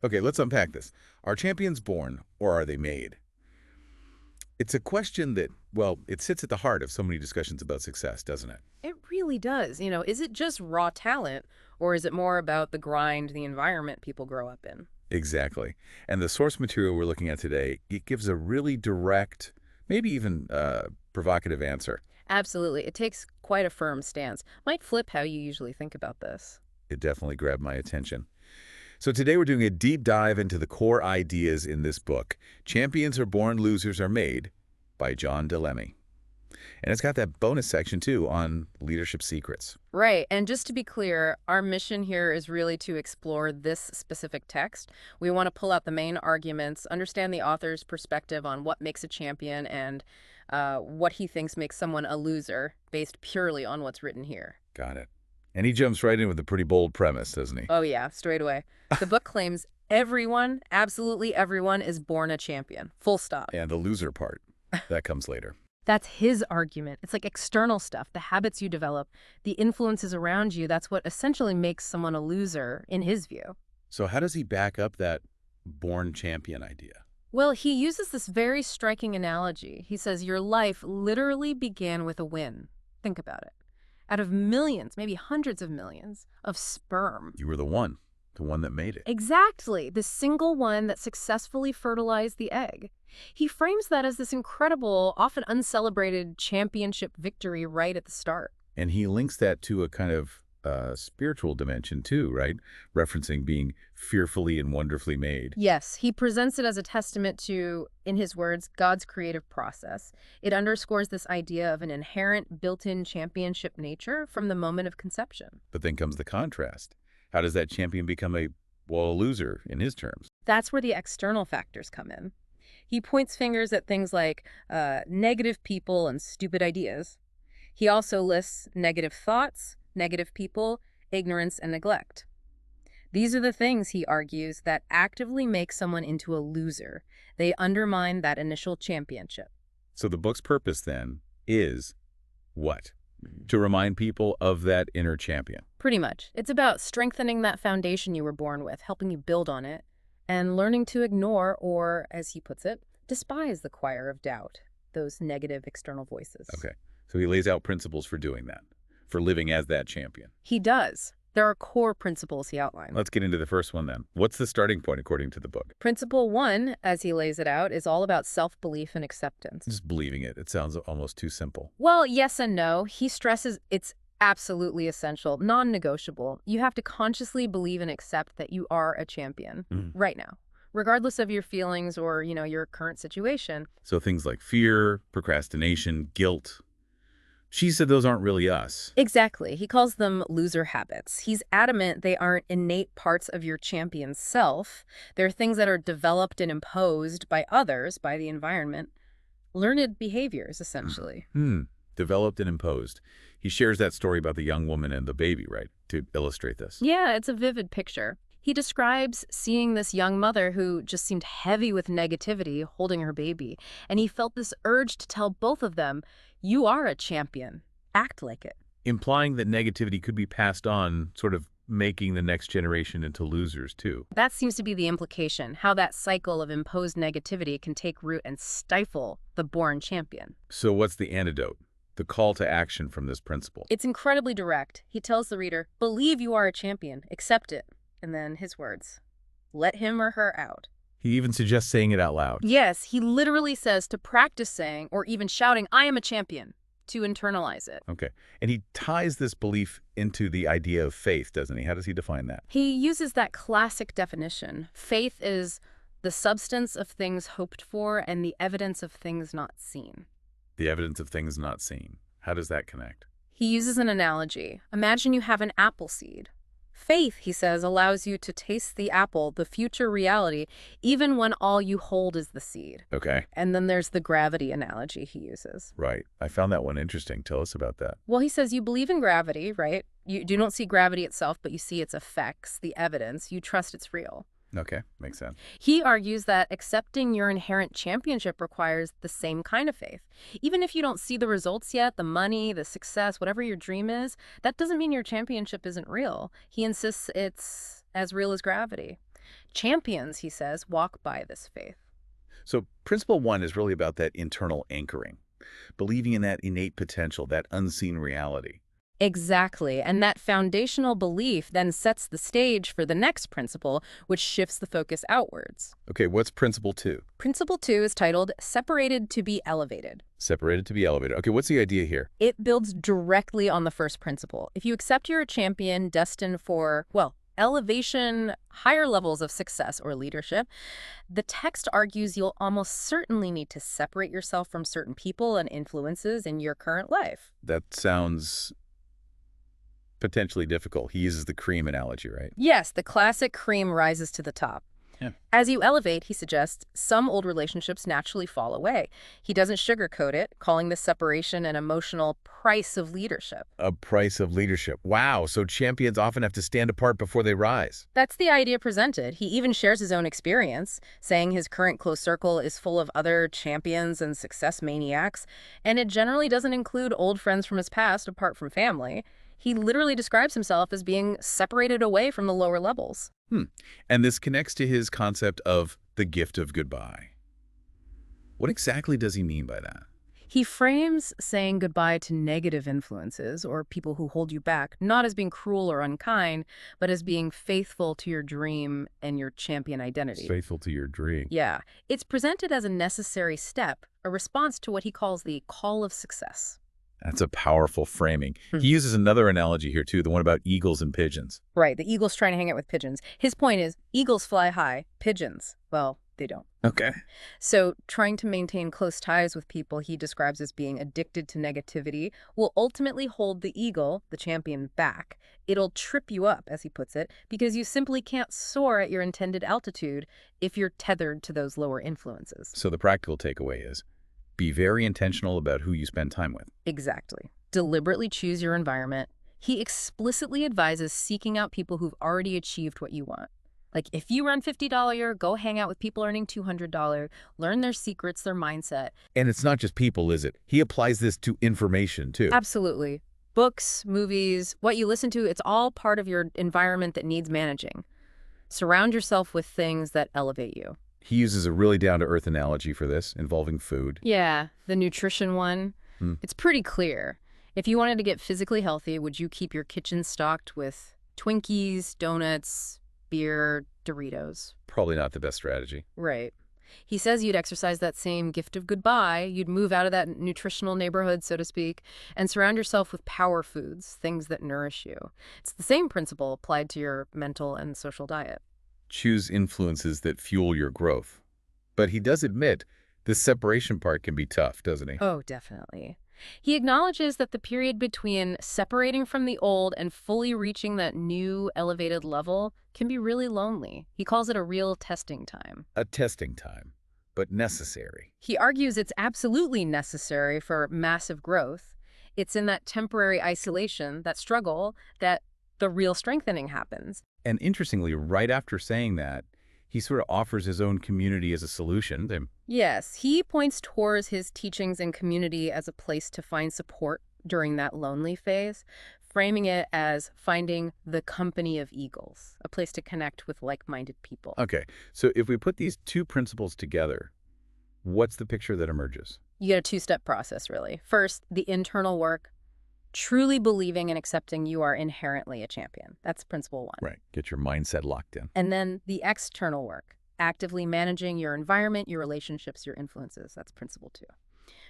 Okay, let's unpack this. Are champions born or are they made? It's a question that, well, it sits at the heart of so many discussions about success, doesn't it? It really does. Is it just raw talent, or is it more about the grind, the environment people grow up in? Exactly. And the source material we're looking at today, it gives a really direct, maybe even provocative answer. Absolutely. It takes quite a firm stance. Might flip how you usually think about this. It definitely grabbed my attention. So today we're doing a deep dive into the core ideas in this book, Champions Are Born, Losers Are Made, by John Lemme. And it's got that bonus section, too, on leadership secrets. Right. And just to be clear, our mission here is really to explore this specific text. We want to pull out the main arguments, understand the author's perspective on what makes a champion and what he thinks makes someone a loser based purely on what's written here. Got it. And he jumps right in with a pretty bold premise, doesn't he? Oh, yeah, straight away. The book claims everyone, absolutely everyone, is born a champion. Full stop. And the loser part, that comes later. That's his argument. It's like external stuff, the habits you develop, the influences around you. That's what essentially makes someone a loser in his view. So how does he back up that born champion idea? Well, he uses this very striking analogy. He says your life literally began with a win. Think about it. Out of millions, maybe hundreds of millions, of sperm. You were the one that made it. Exactly, the single one that successfully fertilized the egg. He frames that as this incredible, often uncelebrated championship victory right at the start. And he links that to a kind of spiritual dimension too, right? Referencing being fearfully and wonderfully made. Yes, he presents it as a testament to, in his words, God's creative process. It underscores this idea of an inherent built-in championship nature from the moment of conception. But then comes the contrast. How does that champion become a loser in his terms? That's where the external factors come in. He points fingers at things like negative people and stupid ideas. He also lists negative thoughts, negative people, ignorance, and neglect. These are the things, he argues, that actively make someone into a loser. They undermine that initial championship. So the book's purpose then is what? To remind people of that inner champion. Pretty much. It's about strengthening that foundation you were born with, helping you build on it, and learning to ignore or, as he puts it, despise the choir of doubt, those negative external voices. Okay. So he lays out principles for doing that, for living as that champion. He does. There are core principles he outlines. Let's get into the first one then. What's the starting point according to the book? Principle 1, as he lays it out, is all about self-belief and acceptance. Just believing it. It sounds almost too simple. Well, yes and no. He stresses it's absolutely essential, non-negotiable. You have to consciously believe and accept that you are a champion right now, regardless of your feelings or, your current situation. So things like fear, procrastination, guilt. She said those aren't really us. Exactly. He calls them loser habits. He's adamant they aren't innate parts of your champion's self. They're things that are developed and imposed by others, by the environment. Learned behaviors, essentially. Developed and imposed. He shares that story about the young woman and the baby, right, to illustrate this. Yeah, it's a vivid picture. He describes seeing this young mother who just seemed heavy with negativity holding her baby, and he felt this urge to tell both of them, you are a champion. Act like it. Implying that negativity could be passed on, sort of making the next generation into losers, too. That seems to be the implication, how that cycle of imposed negativity can take root and stifle the born champion. So what's the antidote? The call to action from this principle? It's incredibly direct. He tells the reader, believe you are a champion, accept it. And then his words, let him or her out. He even suggests saying it out loud. Yes, he literally says to practice saying or even shouting, I am a champion, to internalize it. Okay. And he ties this belief into the idea of faith, doesn't he? How does he define that? He uses that classic definition. Faith is the substance of things hoped for and the evidence of things not seen. The evidence of things not seen. How does that connect? He uses an analogy. Imagine you have an apple seed. Faith, he says, allows you to taste the apple, the future reality, even when all you hold is the seed. Okay. And then there's the gravity analogy he uses. Right. I found that one interesting. Tell us about that. Well, he says you believe in gravity, right? You don't see gravity itself, but you see its effects, the evidence. You trust it's real. Okay. Makes sense. He argues that accepting your inherent championship requires the same kind of faith. Even if you don't see the results yet, the money, the success, whatever your dream is, that doesn't mean your championship isn't real. He insists it's as real as gravity. Champions, he says, walk by this faith. So principle one is really about that internal anchoring, believing in that innate potential, that unseen reality. Exactly. And that foundational belief then sets the stage for the next principle, which shifts the focus outwards. Okay, what's principle two? Principle 2 is titled Separated to be Elevated. Separated to be elevated. Okay, what's the idea here? It builds directly on the first principle. If you accept you're a champion destined for, well, elevation, higher levels of success or leadership, the text argues you'll almost certainly need to separate yourself from certain people and influences in your current life. That sounds potentially difficult. He uses the cream analogy, right? Yes, the classic cream rises to the top. Yeah. As you elevate, he suggests, some old relationships naturally fall away. He doesn't sugarcoat it, calling this separation an emotional price of leadership. A price of leadership. Wow, so champions often have to stand apart before they rise. That's the idea presented. He even shares his own experience, saying his current close circle is full of other champions and success maniacs, and it generally doesn't include old friends from his past apart from family. He literally describes himself as being separated away from the lower levels. And this connects to his concept of the gift of goodbye. What exactly does he mean by that? He frames saying goodbye to negative influences or people who hold you back not as being cruel or unkind, but as being faithful to your dream and your champion identity. Faithful to your dream. Yeah, it's presented as a necessary step, a response to what he calls the call of success. That's a powerful framing. He uses another analogy here, too, the one about eagles and pigeons. Right, the eagle's trying to hang out with pigeons. His point is, eagles fly high, pigeons, well, they don't. Okay. So trying to maintain close ties with people he describes as being addicted to negativity will ultimately hold the eagle, the champion, back. It'll trip you up, as he puts it, because you simply can't soar at your intended altitude if you're tethered to those lower influences. So the practical takeaway is, be very intentional about who you spend time with. Exactly. Deliberately choose your environment. He explicitly advises seeking out people who've already achieved what you want. Like, if you run $50 a year, go hang out with people earning $200, learn their secrets, their mindset. And it's not just people, is it? He applies this to information, too. Absolutely. Books, movies, what you listen to, it's all part of your environment that needs managing. Surround yourself with things that elevate you. He uses a really down-to-earth analogy for this, involving food. Yeah, the nutrition one. It's pretty clear. If you wanted to get physically healthy, would you keep your kitchen stocked with Twinkies, donuts, beer, Doritos? Probably not the best strategy. Right. He says you'd exercise that same gift of goodbye. You'd move out of that nutritional neighborhood, so to speak, and surround yourself with power foods, things that nourish you. It's the same principle applied to your mental and social diet. Choose influences that fuel your growth. But he does admit this separation part can be tough, doesn't he? Oh, definitely. He acknowledges that the period between separating from the old and fully reaching that new elevated level can be really lonely. He calls it a real testing time. A testing time, but necessary. He argues it's absolutely necessary for massive growth. It's in that temporary isolation, that struggle, that the real strengthening happens. And interestingly, right after saying that, he sort of offers his own community as a solution. Yes, he points towards his teachings and community as a place to find support during that lonely phase, framing it as finding the company of eagles, a place to connect with like-minded people. Okay, so if we put these two principles together, what's the picture that emerges? You get a two-step process, really. First, the internal work, truly believing and accepting you are inherently a champion. That's principle one. Right, get your mindset locked in. And then the external work, actively managing your environment, your relationships, your influences. That's principle two.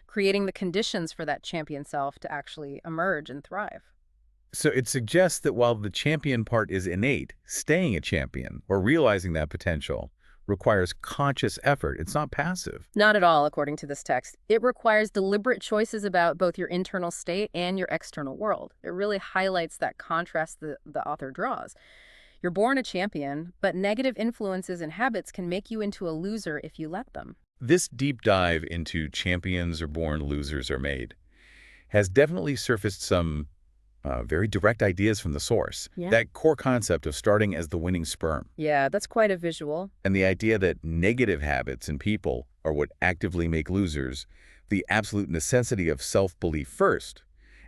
Creating the conditions for that champion self to actually emerge and thrive. So it suggests that while the champion part is innate, staying a champion or realizing that potential requires conscious effort. It's not passive. Not at all, according to this text. It requires deliberate choices about both your internal state and your external world. It really highlights that contrast the author draws. You're born a champion, but negative influences and habits can make you into a loser if you let them. This deep dive into champions are born, losers are made has definitely surfaced some very direct ideas from the source. Yeah. That core concept of starting as the winning sperm. Yeah, that's quite a visual. And the idea that negative habits in people are what actively make losers, the absolute necessity of self-belief first,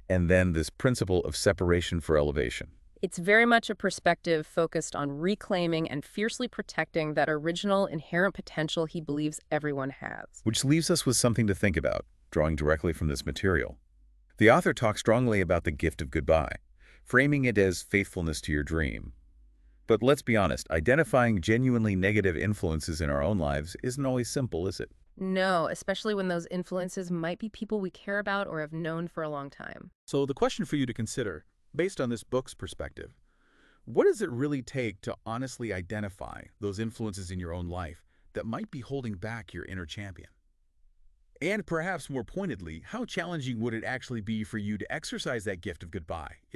and then this principle of separation for elevation. It's very much a perspective focused on reclaiming and fiercely protecting that original inherent potential he believes everyone has. Which leaves us with something to think about, drawing directly from this material. The author talks strongly about the gift of goodbye, framing it as faithfulness to your dream. But let's be honest, identifying genuinely negative influences in our own lives isn't always simple, is it? No, especially when those influences might be people we care about or have known for a long time. So the question for you to consider, based on this book's perspective, what does it really take to honestly identify those influences in your own life that might be holding back your inner champion? And perhaps more pointedly, how challenging would it actually be for you to exercise that gift of goodbye if